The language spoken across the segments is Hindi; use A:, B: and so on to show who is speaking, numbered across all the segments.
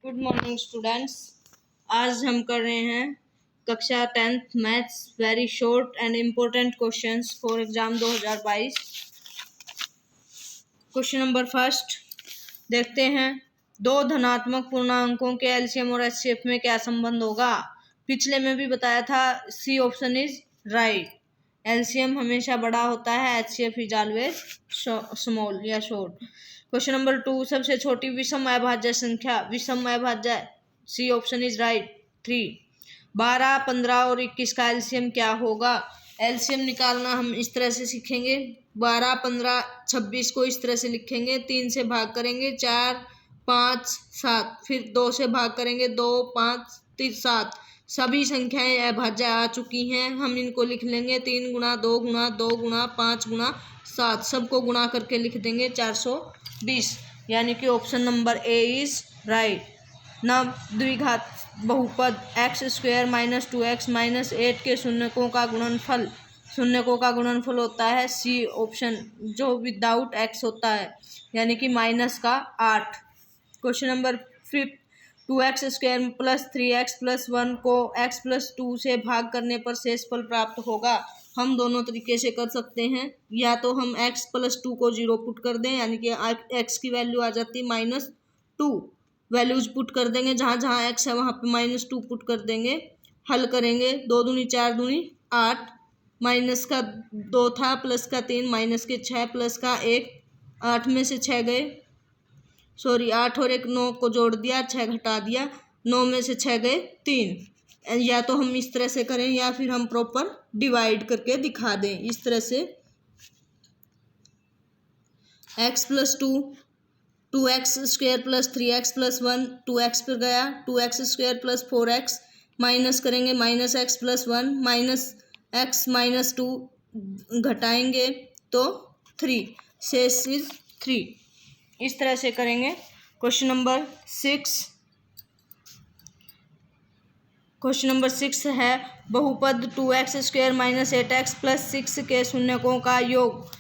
A: Good morning students. आज हम कर रहे हैं कक्षा 10th maths very short and important questions for exam 2022। Question number first देखते हैं। दो धनात्मक पूर्णांकों के एलसीएम और एचसीएफ में क्या संबंध होगा। पिछले में भी बताया था, C option is right. LCM हमेशा बड़ा होता है, एचसीएफ इज ऑलवेज स्मॉल या शॉर्ट। क्वेश्चन नंबर 2, सबसे छोटी विषम अभाज्य संख्या विषम अभाज्य, सी ऑप्शन इज राइट 3। 12, 15 और 21 का एलसीएम क्या होगा। एलसीएम निकालना हम इस तरह से सीखेंगे। 12, 15, 26 को इस तरह से लिखेंगे, 3 से भाग करेंगे 4, 5, 7, फिर 2 से भाग करेंगे 2, 5, 3, 7। सभी संख्याएं अभाज्य आ चुकी हैं, हम इनको लिख लेंगे 3 गुणा 2 गुणा 2 गुणा 5 गुणा 7, सबको गुणा करके लिख देंगे 420, यानी कि option number A is right. नव द्विघात बहुपद x square minus 2x minus 8 के शून्यकों का गुणनफल होता है, सी ऑप्शन, जो विदाउट एक्स होता है, यानी कि माइनस का 8। Question number 5, 2x square plus 3x plus 1 को x प्लस 2 से भाग करने पर शेषफल प्राप्त होगा। हम दोनों तरीके से कर सकते हैं, या तो हम x प्लस 2 को 0 पुट कर दें, यानी कि x की वैल्यू आ जाती है -2, वैल्यूज पुट कर देंगे, जहाँ जहाँ x है वहाँ पे -2 पुट कर देंगे। हल करेंगे, 2 दूनी 4 दूनी 8, माइनस का 2 था प्लस का 3, माइनस के 6 प्लस का 1, 8 में से 6 गए, 8 और 1 9 को जोड़ दिया, 6 घटा दिया, 9 में से 6 गए 3। या तो हम इस तरह से करें या फिर हम प्रॉपर डिवाइड करके दिखा दें इस तरह से। x plus 2, 2x square plus 3x plus 1, 2x पर गया, 2x square plus 4x, minus करेंगे -x plus 1 minus x minus 2, घटाएंगे तो 3, शेष इज 3। इस तरह से करेंगे। क्वेश्चन नंबर 6 है, बहुपद 2x square minus 8x plus 6 के शून्यकों का योग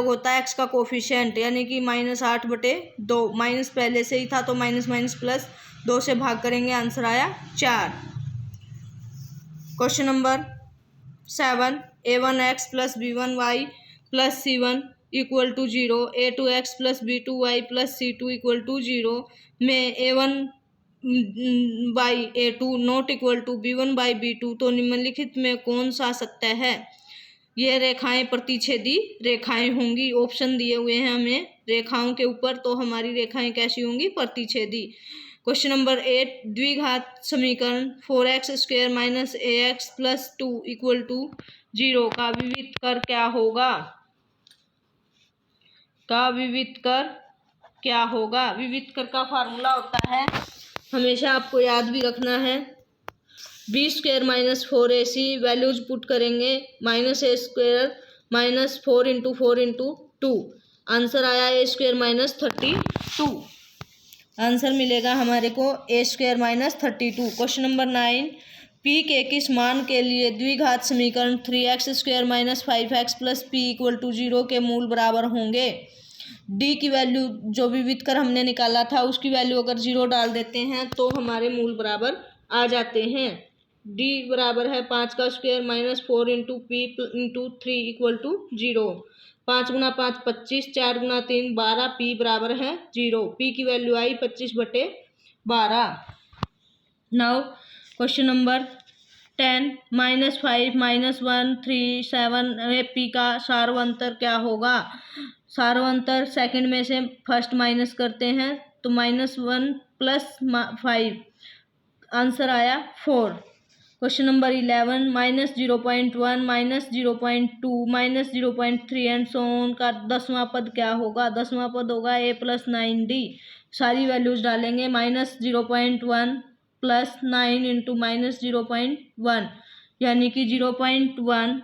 A: होता है x का कोफिशिएंट, यानी कि -8/2। माइनस पहले से ही था तो माइनस माइनस प्लस 2 से भाग करेंगे, आंसर आया 4। Question number 7, a1x plus b1y plus c1 equal to 0, a2x plus b2y plus c2 equal to 0 में a1 by a2 not equal to b1 by b2, तो निम्नलिखित में कौन सा सत्य है। ये रेखाएं प्रतिच्छेदी रेखाएं होंगी, ऑप्शन दिए हुए हैं हमें रेखाओं के ऊपर, तो हमारी रेखाएं कैसी होंगी, प्रतिच्छेदी। क्वेश्चन नंबर 8, द्विघात समीकरण 4x square minus ax plus 2 equal to 0 का विविध कर क्या होगा। विविध कर का फार्मूला होता है, हमेशा आपको याद भी रखना है, B square minus 4ac, values put करेंगे, -a square minus 4 into 4 into 2, answer आया a स्क्वायर माइनस 32। आंसर मिलेगा हमारे को a square minus 32। Question number 9, p के किस मान के लिए द्विघात समीकरण 3x square minus 5x plus p equal to 0 के मूल बराबर होंगे। d की वैल्यू जो विविध कर हमने निकाला था उसकी वैल्यू अगर 0 डाल देते हैं तो हमारे मूल बराबर आ जाते हैं। d बराबर है 5 का square minus 4 into P into 3 equal to 0। 5 गुना 5 25, 4 गुना 3 12, p बराबर है 0। p की वैल्यू आई 25/12। नाउ क्वेश्चन नंबर 10, -5 -1 3 7 p का सार्वंतर क्या होगा। सार्वंतर सेकंड में से फर्स्ट माइनस करते हैं तो -1 प्लस 5, आंसर आया 4। Question number 11, -0.1 -0.2 -0.3 and so on का 10वां पद क्या होगा। 10वां पद होगा a प्लस 9d, सारी वैल्यूज डालेंगे, -0.1 प्लस 9 इंटू -0.1, यानी कि 0.1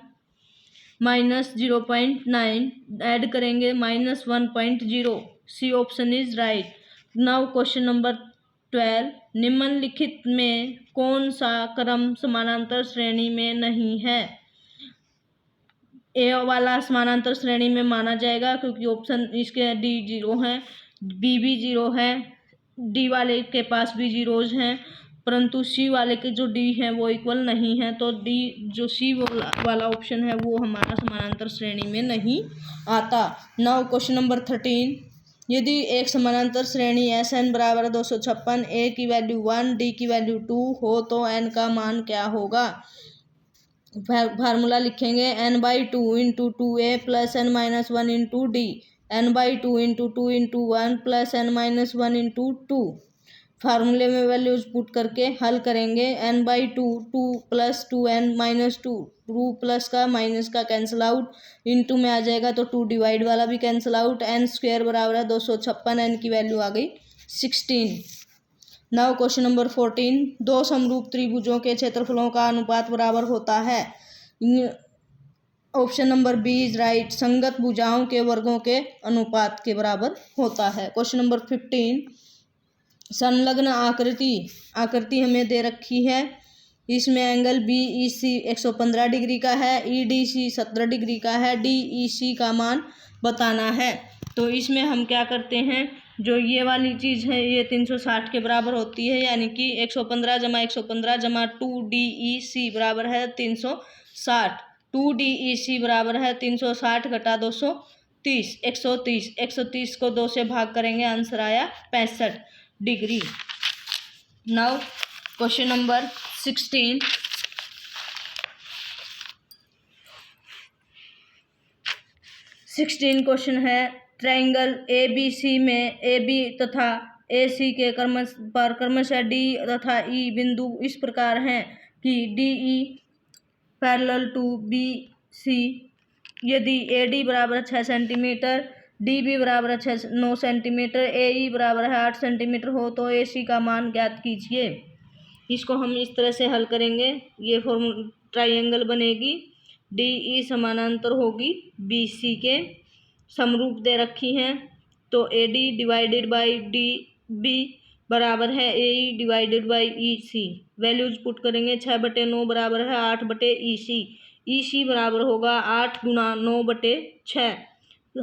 A: माइनस 0.9 ऐड करेंगे -1.0, C option is right. Now question number 12, निम्नलिखित में कौन सा क्रम समानांतर श्रेणी में नहीं है। ए वाला समानांतर श्रेणी में माना जाएगा क्योंकि ऑप्शन इसके डी 0 है, बी भी 0 है, डी वाले के पास भी जीरोज हैं, परंतु सी वाले के जो डी हैं वो इक्वल नहीं है, तो डी जो सी वाला ऑप्शन है वो हमारा समानांतर श्रेणी में नहीं आता। नाउ क्वेश्चन नंबर 13, यदि एक समानांतर श्रेणी एस एन बराबर 256, ए की वैल्यू 1, डी की वैल्यू 2 हो तो एन का मान क्या होगा। फार्मूला लिखेंगे n/2 into 2a plus n-1 into D, n/2 into 2 into 1 plus n-1 into 2। फार्मूले में वैल्यूज पुट करके हल करेंगे। n/2 2 plus 2n minus 2, 2 plus का माइनस का कैंसिल आउट, इंटू में आ जाएगा तो 2 डिवाइड वाला भी कैंसिल आउट, n स्क्वायर बराबर है 256, n की वैल्यू आ गई 16। नाउ क्वेश्चन नंबर 14, दो समरूप त्रिभुजों के क्षेत्रफलों का अनुपात बराबर होता है। Option number B is right, संगत भुजाओं के वर्गों के अनुपात के बराबर होता है। क्वेश्चन नंबर 15, संलग्न आकृति हमें दे रखी है, इसमें एंगल बी ई सी 115 डिग्री का है, ई डी सी 17 डिग्री का है, डी ई सी का मान बताना है। तो इसमें हम क्या करते हैं, जो ये वाली चीज़ है ये 360 के बराबर होती है, यानी कि 115 जमा 115 जमा 2DEC बराबर है 360, 2DEC बराबर है 360 घटा 230, 130, 130 को 2 से भाग करेंगे, आंसर आया 65 degree. Now question number 16, question है, ट्रायंगल ए बी सी में ए बी तथा ए सी के क्रमशः डी तथा ई बिंदु इस प्रकार हैं कि D E parallel to B C. यदि ए डी बराबर 6 सेंटीमीटर, डी बी बराबर 9 सेंटीमीटर, ए ई बराबर है 8 सेंटीमीटर हो तो ए सी का मान ज्ञात कीजिए। इसको हम इस तरह से हल करेंगे, ये फॉर्मूला ट्रायंगल बनेगी, डी ई समानांतर होगी बी सी के, समरूप दे रखी हैं, तो A D divided by D B बराबर है A E divided by E C. Values put करेंगे, 6/9 बराबर है 8/EC, EC बराबर होगा 8 गुणा 9/6।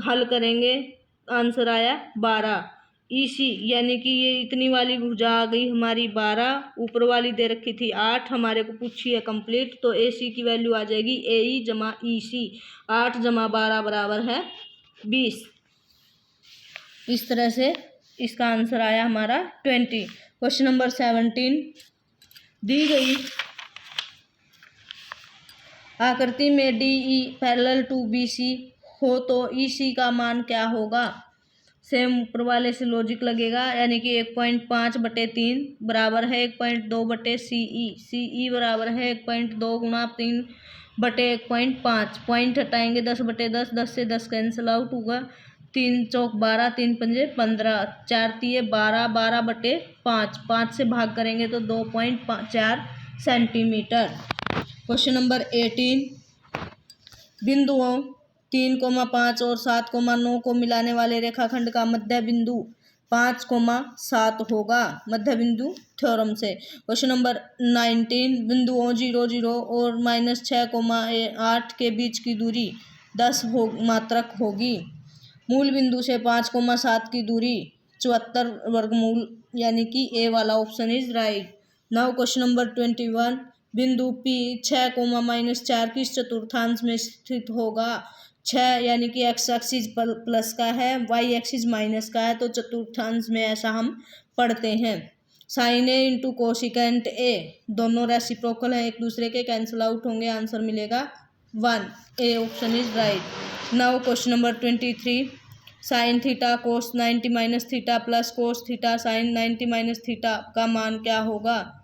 A: हल करेंगे, आंसर आया 12। EC यानी कि ये इतनी वाली भुजा आ गई हमारी 12, ऊपर वाली दे रखी थी 8, हमारे को पूछी है कंप्लीट, तो AC की वैल्यू आ जाएगी AE जमा EC, 8 जमा 12 बराबर है 20। इस तरह से इसका आंसर आया हमारा 20। क्वेश्चन नंबर 17, दी गई आकृति में D E parallel to B C हो तो ई सी का मान क्या होगा। सेम ऊपर वाले से लॉजिक लगेगा, यानी कि 1.5/3 बराबर है 1.2/CE, CE बराबर है 1.2 गुणा 3/1.5, पॉइंट हटाएंगे 10/10, 10 से 10 कैंसिल आउट होगा, 3 चौक 12, 3 पंजे 15, 4 तिये 12, 12/5, 5 से भाग करेंगे तो 2.4 सेंटीमीटर। क्वेश्चन नंबर 18, बिंदुओं 3,5 और 7,9 को मिलाने वाले रेखाखंड का मध्य बिंदु 5,7 होगा, मध्य बिंदु थ्योरम से। क्वेश्चन नंबर 19, बिंदुओं 0, 0 और -6,8 के बीच की दूरी 10 मात्रक होगी। मूल बिंदु से 5,7 की दूरी 74 वर्गमूल, यानी कि ए वाला option is right. Now question number 21, बिंदु P 6,-4 किस चतुर्थांश में स्थित होगा। 6 यानी कि एक्स एक्सिस प्लस का है, वाई एक्सिस माइनस का है, तो चतुर्थांश में ऐसा हम पढ़ते हैं। Sine A into cosecant A दोनों रेसिप्रोकल हैं, एक दूसरे के, कैंसिल आउट होंगे, आंसर मिलेगा 1, A option is right. Now question number 23, sine theta cos 90 minus theta plus cos theta sine 90 minus theta का मान क्या होगा।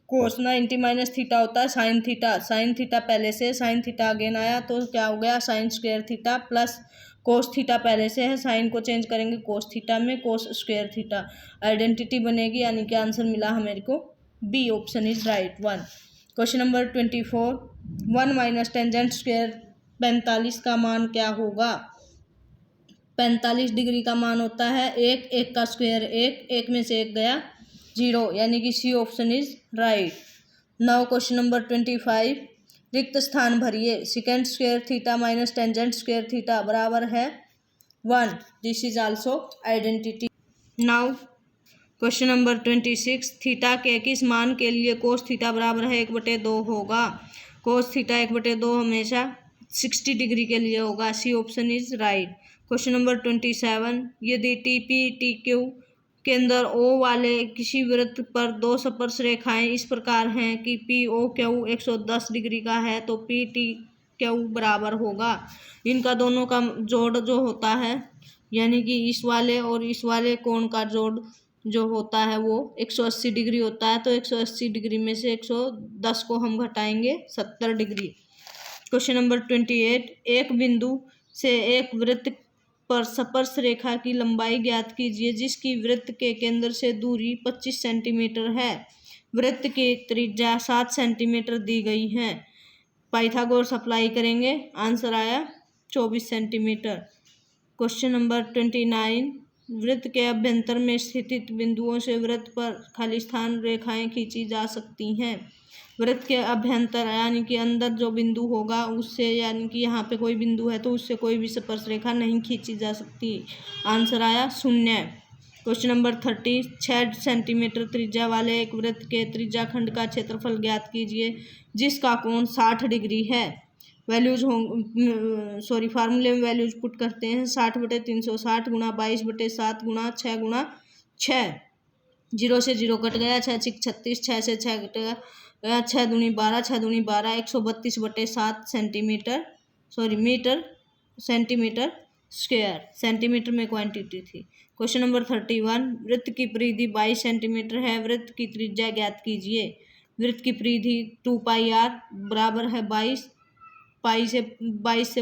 A: कोस 90 माइनस थीटा होता है साइन थीटा पहले से, साइन थीटा अगेन आया तो क्या हो गया sine square theta, plus cos theta पहले से है, साइन को चेंज करेंगे कोस थीटा में, कोस स्क्वायर थीटा आइडेंटिटी बनेगी, यानी कि आंसर मिला हमारे को B option is right 1। Question number 24, 1 माइनस टेंजेंट स्क्वायर 45 का मान क्या होगा। 45 डिग्री का मान होता है 1, 1 का स्क्वायर 1, 1 में से 1 गया 0, यानी कि C option is right. Now question number 25, रिक्त स्थान भरिए, second square theta minus tangent square theta बराबर है 1, this is also identity. Now question number 26, theta के किस मान के लिए कोस थीटा बराबर है 1/2 होगा। कोस थीटा 1/2 हमेशा 60 डिग्री के लिए होगा। C option is right. Question number 27, यदि टी पी टी क्यू के अंदर ओ वाले किसी वृत्त पर दो स्पर्श रेखाएं इस प्रकार हैं कि पी ओ क्यू 110 डिग्री का है तो पी टी क्यू बराबर होगा। इनका दोनों का जोड़ जो होता है यानी कि इस वाले और इस वाले कोण का जोड़ जो होता है वो 180 डिग्री होता है। तो 180 डिग्री में से 110 को हम घटाएंगे 70 डिग्री। क्वेश्चन नंबर 28, एक बिंदु से एक वृत्त पर स्पर्श रेखा की लंबाई ज्ञात कीजिए जिसकी वृत्त के केंद्र से दूरी 25 सेंटीमीटर है। वृत्त की त्रिज्या 7 सेंटीमीटर दी गई है। पाइथागोरस अप्लाई करेंगे, आंसर आया 24 सेंटीमीटर। क्वेश्चन नंबर 29, वृत्त के अभ्यंतर में स्थित बिंदुओं से वृत्त पर खालिस्तान रेखाएं खींची जा सकती हैं। वृत्त के अभ्यंतर यानी कि अंदर जो बिंदु होगा उससे, यानी कि यहाँ पे कोई बिंदु है तो उससे कोई भी स्पर्श रेखा नहीं खींची जा सकती। आंसर आया 0। क्वेश्चन नंबर 30, 6 सेंटीमीटर त्रिज्या वाले एक वृत्त के त्रिज्या खंड का क्षेत्रफल ज्ञात कीजिए जिसका कोण 60 डिग्री है। वैल्यूज फार्मूले में वैल्यूज पुट करते हैं। 60/360 गुणा 22/7 गुणा 6 गुणा 6। 0 से 0 कट गया, 6 6 36, 6 से 6 कट गया, 6 दूनी 12, 6 दूनी 12, 132/7 centimetre metre centimetre square. Centimetre में क्वांटिटी थी। क्वेश्चन नंबर 31, वृत्त की परिधि 22 सेंटीमीटर है। वृत्त की त्रिज्या ज्ञात कीजिए। वृत्त की परिधि 2πr बराबर है 22 पाई से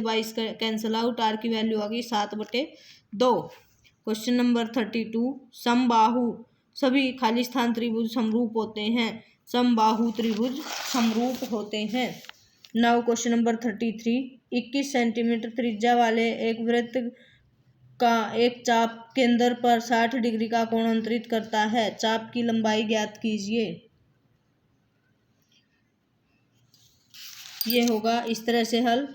A: 22 कैंसिल आउट, आर की वैल्यू आ गई 7/2। क्वेश्चन नंबर 32, समबाहु सभी खालिस्तान त्रिभुज समरूप होते हैं। समबाहु त्रिभुज समरूप होते हैं। नाउ क्वेश्चन नंबर 33, 21 सेंटीमीटर त्रिज्या वाले एक वृत्त का एक चाप केंद्र पर 60 डिग्री का कोण अंतरित करता है। चाप की लंबाई ज्ञात कीजिए। ये होगा इस तरह से हल।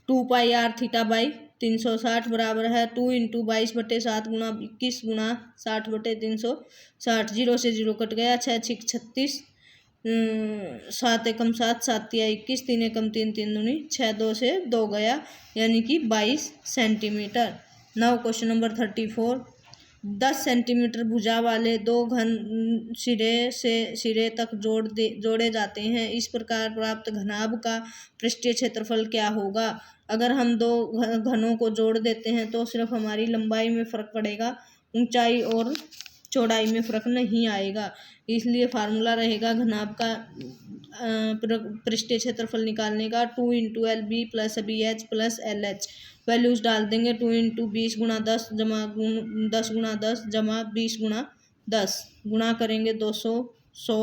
A: 2πr θ/360 बराबर है 2 × 22/7 गुणा 21 गुणा 60/360। 0 से 0 कट गया, 6 6 36, 7 एकम 7, 7 तिया 21, 3 एकम 3, 3 दूनी 6, 2 से 2 गया यानी कि 22 centimetre. Now question number 34, 10 centimetre भुजा वाले दो घन सिरे से सिरे तक जोड़े जाते हैं। इस प्रकार प्राप्त घनाभ का पृष्ठीय क्षेत्रफल क्या होगा। अगर हम दो घनों को जोड़ देते हैं तो सिर्फ हमारी लंबाई में फर्क पड़ेगा, ऊंचाई और चौड़ाई में फर्क नहीं आएगा। इसलिए फार्मूला रहेगा घनाभ का पृष्ठीय क्षेत्रफल निकालने का 2 × LB + BH + LH। वैल्यूज डाल देंगे 2 × 20 × 10 जमा 10 × 10 जमा 20 × 10 गुणा करेंगे 200 100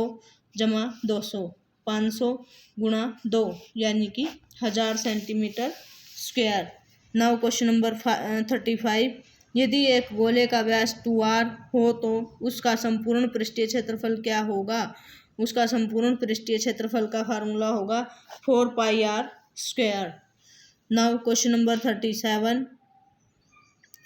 A: जमा 200 500 × 2 यानी कि 1000 centimetre square. Now question number 35, यदि एक गोले का व्यास 2r हो तो उसका संपूर्ण पृष्ठीय क्षेत्रफल क्या होगा। उसका संपूर्ण पृष्ठीय क्षेत्रफल का फार्मूला होगा 4πr²। नाउ क्वेश्चन नंबर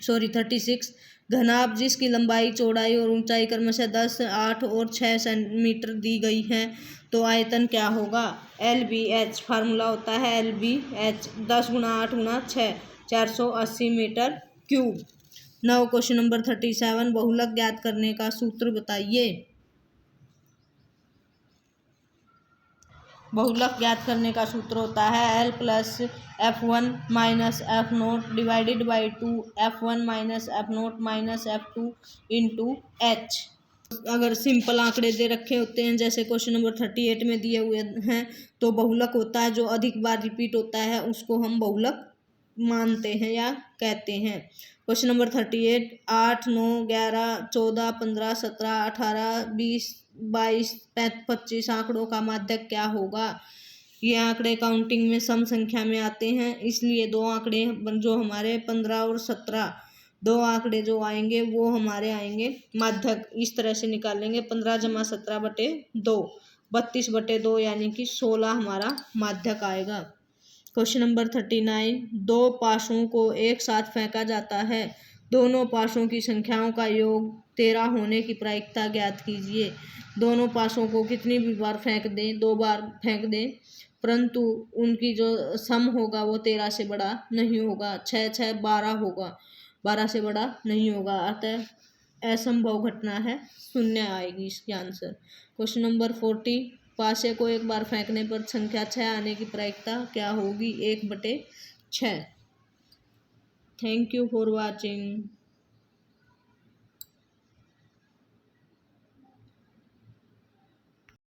A: 36, घनाभ जिसकी लंबाई चौड़ाई और ऊंचाई क्रमशः 10 8 और 6 मीटर दी गई है तो आयतन क्या होगा। LBH फार्मूला होता है LBH 10 × 8 × 6 480 metre cube. Now question number 37, बहुलक ज्ञात करने का सूत्र बताइए। बहुलक ज्ञात करने का सूत्र होता है L + F1 - F0 / 2 F1 - F0 - F2 × H। अगर सिंपल आंकड़े दे रखे होते हैं जैसे क्वेश्चन नंबर 38 में दिए हुए हैं तो बहुलक होता है जो अधिक बार रिपीट होता है उसको हम बहुलक मानते हैं या कहते हैं। क्वेश्चन नंबर 38, 8 9 11 14 15 17 18 20 22 25 आंकड़ों का माध्यक क्या होगा। ये आंकड़े काउंटिंग में सम संख्या में आते हैं, इसलिए दो आंकड़े जो हमारे 15 और 17 दो आंकड़े जो आएंगे वो हमारे आएंगे माध्यक। इस तरह से निकालेंगे 15 जमा 17/2 32/2 यानी कि 16 हमारा माध्यक आएगा। क्वेश्चन नंबर 39, दो पाशों को एक साथ फेंका जाता है। दोनों पाशों की संख्याओं का योग 13 होने की प्रायिकता ज्ञात कीजिए। दोनों पासों को कितनी भी बार फेंक दें, 2 बार फेंक दें, परंतु उनकी जो सम होगा वो 13 से बड़ा नहीं होगा। 6 6 12 होगा, 12 से बड़ा नहीं होगा, अतः असंभव घटना है, शून्य आएगी इसकी आंसर। क्वेश्चन नंबर 40, पासे को एक बार फेंकने पर संख्या 6 आने की प्रायिकता क्या होगी? 1/6। Thank you for watching.